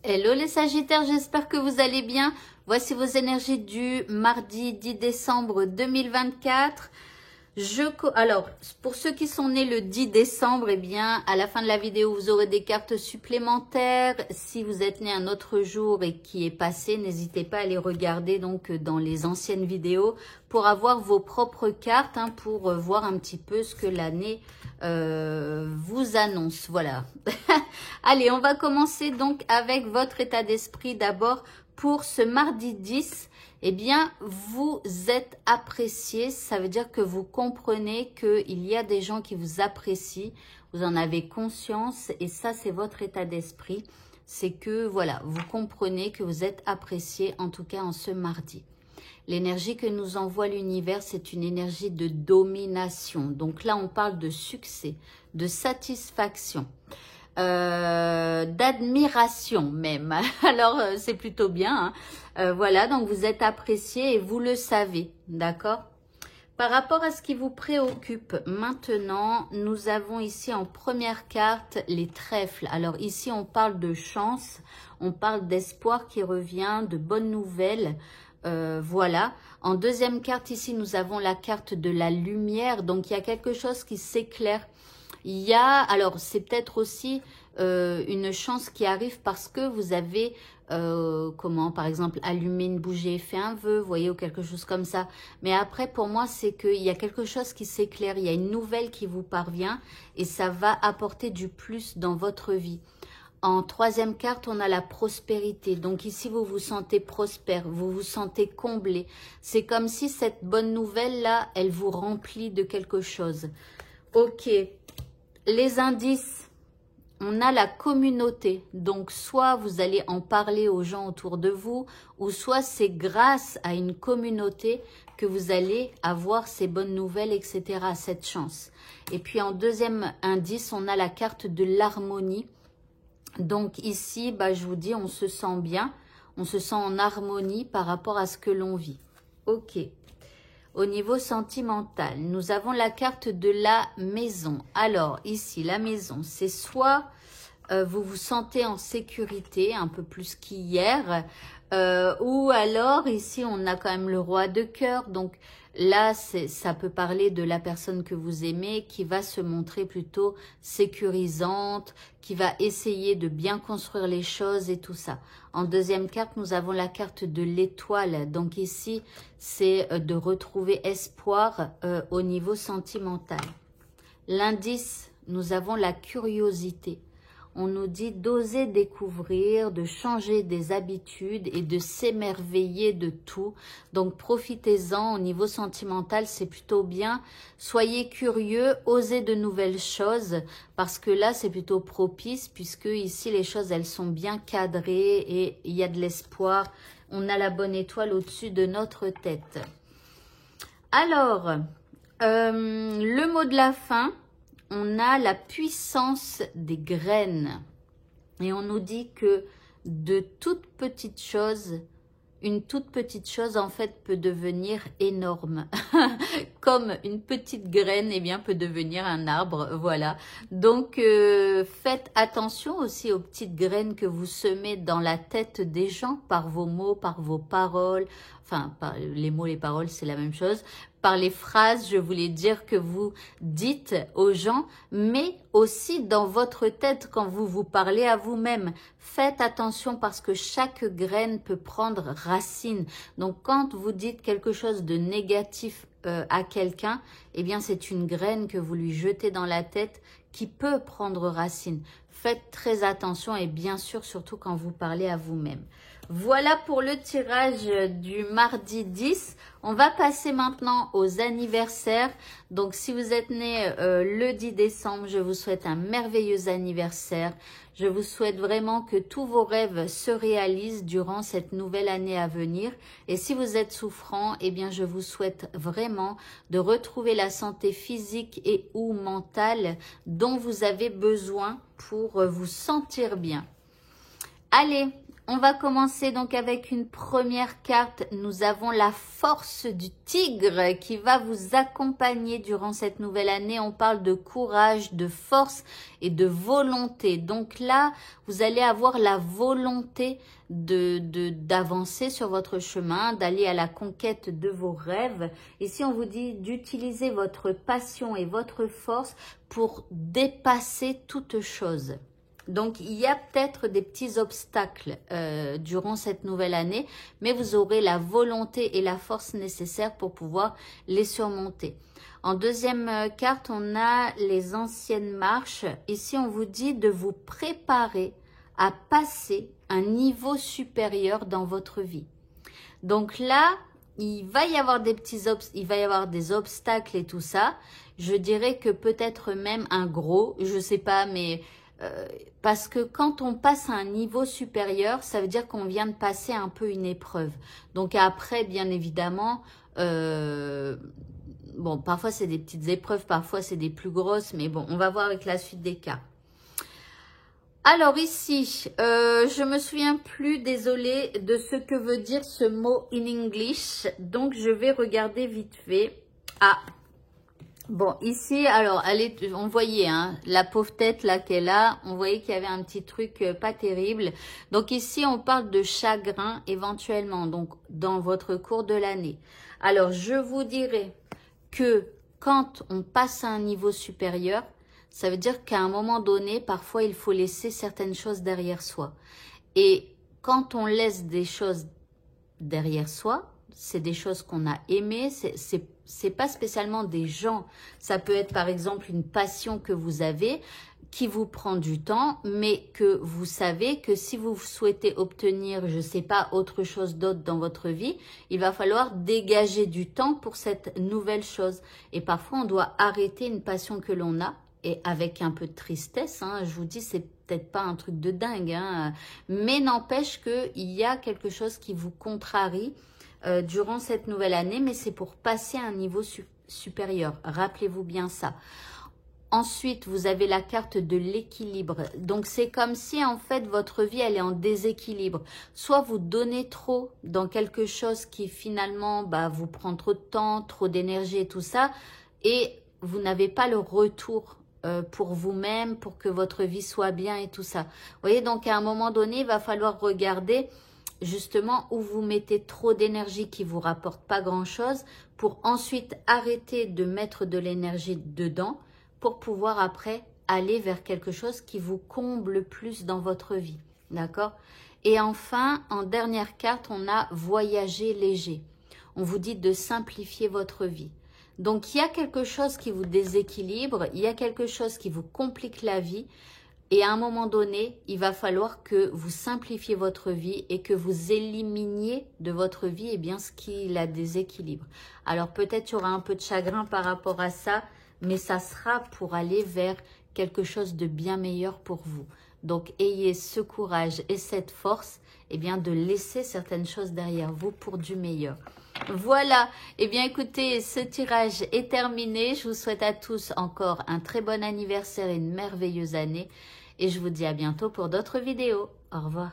Hello les Sagittaires, j'espère que vous allez bien. Voici vos énergies du mardi 10 décembre 2024. Alors, pour ceux qui sont nés le 10 décembre, eh bien, à la fin de la vidéo, vous aurez des cartes supplémentaires. Si vous êtes né un autre jour et qui est passé, n'hésitez pas à les regarder donc dans les anciennes vidéos pour avoir vos propres cartes, pour voir un petit peu ce que l'année vous annonce. Voilà. Allez, on va commencer donc avec votre état d'esprit d'abord pour ce mardi 10. Eh bien, vous êtes apprécié, ça veut dire que vous comprenez qu'il y a des gens qui vous apprécient, vous en avez conscience et ça, c'est votre état d'esprit. C'est que, voilà, vous comprenez que vous êtes apprécié, en tout cas en ce mardi. L'énergie que nous envoie l'univers, c'est une énergie de domination. Donc là, on parle de succès, de satisfaction. D'admiration même. Alors, c'est plutôt bien. Voilà, donc vous êtes apprécié et vous le savez, d'accord? Par rapport à ce qui vous préoccupe maintenant, nous avons ici en première carte les trèfles. Alors ici, on parle de chance, on parle d'espoir qui revient, de bonnes nouvelles. Voilà. En deuxième carte, ici, nous avons la carte de la lumière. Donc, il y a quelque chose qui s'éclaire. Il y a, alors c'est peut-être aussi une chance qui arrive parce que vous avez, par exemple, allumé une bougie et fait un vœu, vous voyez, ou quelque chose comme ça. Mais après, pour moi, c'est qu'il y a quelque chose qui s'éclaire, il y a une nouvelle qui vous parvient et ça va apporter du plus dans votre vie. En troisième carte, on a la prospérité. Donc ici, vous vous sentez prospère, vous vous sentez comblé. C'est comme si cette bonne nouvelle-là, elle vous remplit de quelque chose. Ok. Les indices, on a la communauté, donc soit vous allez en parler aux gens autour de vous, ou soit c'est grâce à une communauté que vous allez avoir ces bonnes nouvelles, etc., cette chance. Et puis en deuxième indice, on a la carte de l'harmonie. Donc ici, je vous dis, on se sent bien, on se sent en harmonie par rapport à ce que l'on vit. Ok. Au niveau sentimental, nous avons la carte de la maison. Alors, ici, la maison, c'est soit vous vous sentez en sécurité, un peu plus qu'hier, ou alors, ici, on a quand même le roi de cœur. Donc là, ça peut parler de la personne que vous aimez qui va se montrer plutôt sécurisante, qui va essayer de bien construire les choses et tout ça. En deuxième carte, nous avons la carte de l'étoile. Donc ici, c'est de retrouver espoir au niveau sentimental. L'indice, nous avons la curiosité. On nous dit d'oser découvrir, de changer des habitudes et de s'émerveiller de tout. Donc, profitez-en. Au niveau sentimental, c'est plutôt bien. Soyez curieux, osez de nouvelles choses parce que là, c'est plutôt propice puisque ici, les choses, elles sont bien cadrées et il y a de l'espoir. On a la bonne étoile au-dessus de notre tête. Alors, le mot de la fin. On a la puissance des graines et on nous dit que de toutes petites choses, une toute petite chose en fait peut devenir énorme. Comme une petite graine peut devenir un arbre, voilà. Donc faites attention aussi aux petites graines que vous semez dans la tête des gens par vos mots, par vos paroles. Enfin, les mots, les paroles, c'est la même chose. Par les phrases, je voulais dire, que vous dites aux gens, mais aussi dans votre tête quand vous vous parlez à vous-même. Faites attention parce que chaque graine peut prendre racine. Donc, quand vous dites quelque chose de négatif à quelqu'un, eh bien, c'est une graine que vous lui jetez dans la tête qui peut prendre racine. Faites très attention et bien sûr, surtout quand vous parlez à vous-même. Voilà pour le tirage du mardi 10. On va passer maintenant aux anniversaires. Donc, si vous êtes né le 10 décembre, je vous souhaite un merveilleux anniversaire. Je vous souhaite vraiment que tous vos rêves se réalisent durant cette nouvelle année à venir. Et si vous êtes souffrant, eh bien, je vous souhaite vraiment de retrouver la santé physique et ou mentale dont vous avez besoin pour vous sentir bien. Allez, On va commencer donc avec une première carte. Nous avons la force du tigre qui va vous accompagner durant cette nouvelle année. On parle de courage, de force et de volonté. Donc là, vous allez avoir la volonté d'avancer sur votre chemin, d'aller à la conquête de vos rêves. Ici, on vous dit d'utiliser votre passion et votre force pour dépasser toute chose. Donc, il y a peut-être des petits obstacles durant cette nouvelle année, mais vous aurez la volonté et la force nécessaires pour pouvoir les surmonter. En deuxième carte, on a les anciennes marches. Ici, on vous dit de vous préparer à passer un niveau supérieur dans votre vie. Donc là, il va y avoir des des obstacles et tout ça. Je dirais que peut-être même un gros, je sais pas, mais parce que quand on passe à un niveau supérieur, ça veut dire qu'on vient de passer un peu une épreuve. Donc après, bien évidemment, bon, parfois c'est des petites épreuves, parfois c'est des plus grosses, mais bon, on va voir avec la suite des cas. Alors ici, je me souviens plus, désolée, de ce que veut dire ce mot in English, donc je vais regarder vite fait. Ah, bon, ici, alors, on voyait, hein, la pauvre tête là qu'elle a, on voyait qu'il y avait un petit truc pas terrible. Donc ici, on parle de chagrin éventuellement, donc dans votre cours de l'année. Alors, je vous dirais que quand on passe à un niveau supérieur, ça veut dire qu'à un moment donné, parfois, il faut laisser certaines choses derrière soi. Et quand on laisse des choses derrière soi, c'est des choses qu'on a aimées, c'est pas spécialement des gens. Ça peut être par exemple une passion que vous avez qui vous prend du temps, mais que vous savez que si vous souhaitez obtenir, je sais pas, autre chose d'autre dans votre vie, il va falloir dégager du temps pour cette nouvelle chose. Et parfois, on doit arrêter une passion que l'on a, et avec un peu de tristesse, hein, je vous dis, c'est peut-être pas un truc de dingue, hein, mais n'empêche qu'il y a quelque chose qui vous contrarie durant cette nouvelle année, mais c'est pour passer à un niveau supérieur. Rappelez-vous bien ça. Ensuite, vous avez la carte de l'équilibre. Donc, c'est comme si, en fait, votre vie, elle est en déséquilibre. Soit vous donnez trop dans quelque chose qui, finalement, vous prend trop de temps, trop d'énergie et tout ça, et vous n'avez pas le retour pour vous-même, pour que votre vie soit bien et tout ça. Vous voyez, donc, à un moment donné, il va falloir regarder justement où vous mettez trop d'énergie qui vous rapporte pas grand-chose pour ensuite arrêter de mettre de l'énergie dedans pour pouvoir après aller vers quelque chose qui vous comble plus dans votre vie. D'accord? Et enfin, en dernière carte, on a voyager léger. On vous dit de simplifier votre vie. Donc, il y a quelque chose qui vous déséquilibre, il y a quelque chose qui vous complique la vie. Et à un moment donné, il va falloir que vous simplifiez votre vie et que vous éliminiez de votre vie ce qui la déséquilibre. Alors peut-être il y aura un peu de chagrin par rapport à ça, mais ça sera pour aller vers quelque chose de bien meilleur pour vous. Donc ayez ce courage et cette force de laisser certaines choses derrière vous pour du meilleur. Voilà, écoutez, ce tirage est terminé. Je vous souhaite à tous encore un très bon anniversaire et une merveilleuse année. Et je vous dis à bientôt pour d'autres vidéos. Au revoir.